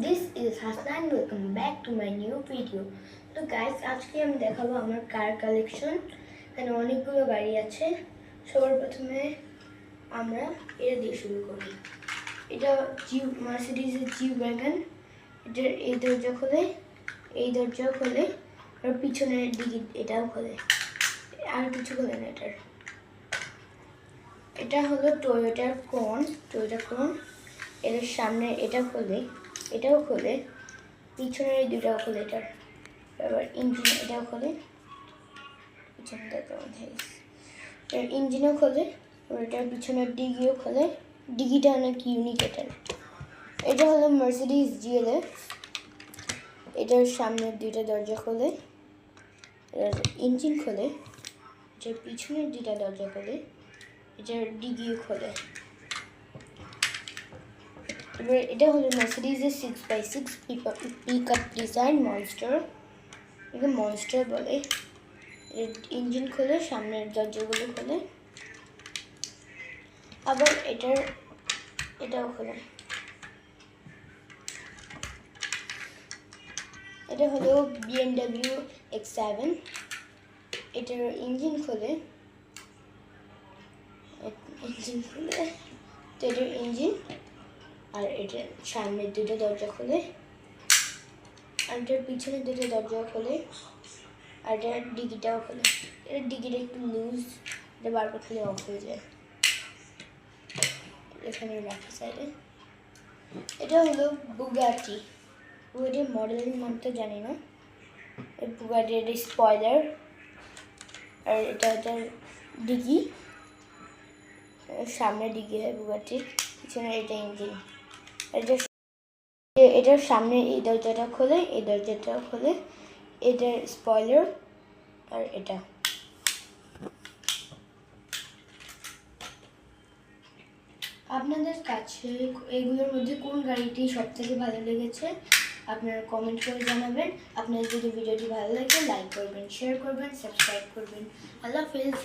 This is Hassan. Welcome back to my new video. তো guys আজকে আমি দেখাবো আমার কার কালেকশন। এখানে অনেকগুলো গাড়ি আছে। সবার প্রথমে আমরা এটা দিয়ে শুরু করি। এটা মার্সিডিজের জি ওয়াগন। এটার এই দরজা খোলে আর পিছনের দিকে এটাও খোলে, আর কিছু খোলে না। এটা হলো টয়োটা ক্রন। এর সামনে এটা খোলে, এটাও খোলে, পিছনের এই দুটাও খোলে। এটার আবার ইঞ্জিন এটাও খোলে, পিছনটা কেমন হয়ে গেছে। এটার ইঞ্জিনও খোলে, এটার পিছনের ডিগিও খোলে। ডিগিটা অনেক ইউনিক। এটা হলো মার্সিডিজ জিএলএফ। এটার সামনের দুইটা দরজা খোলে, এটার ইঞ্জিন খোলে, এটার পিছনের দুইটা দরজা খোলে, এটার ডিগিও খোলে। এবার এটা হলো মার্সিডিজের 6x6 পিকআপ ডিজাইন মনস্টার। এটাকে মনস্টার বলে। ইঞ্জিন খোলে, সামনের দরজাগুলো খোলে, আবার এটাও খোলে। এটা হলো BMW X7। এটার ইঞ্জিন খোলে, তো এটার ইঞ্জিন আর এটার সামনের দুটো দরজা খোলে, আর এটার পিছনের দুটো দরজা খোলে, আর এটার ডিগিটাও খোলে। এটার ডিগিটা একটু লুজ, এটা বারবার খুলে অফ হয়ে যায়। এখানে রাখি সাইডে। এটা হলো বুগাটি। বুগাটির মডেলের নাম তো জানি না। বুগাটির স্পয়লার, আর এটা ডিগি, সামনে ডিগি হয় বুগাটির, পিছনে এটা ইঞ্জিন। এটার সামনে এই দরজাটা খোলে, এই দরজাটাও খোলে, এটার স্পয়লার, আর এটা। আপনাদের কাছে এগুলোর মধ্যে কোন গাড়িটি সবথেকে ভালো লেগেছে আপনারা কমেন্ট করে জানাবেন। আপনাদের যদি ভিডিওটি ভালো লাগে লাইক করবেন, শেয়ার করবেন, সাবস্ক্রাইব করবেন। আল্লাহ হাফেজ।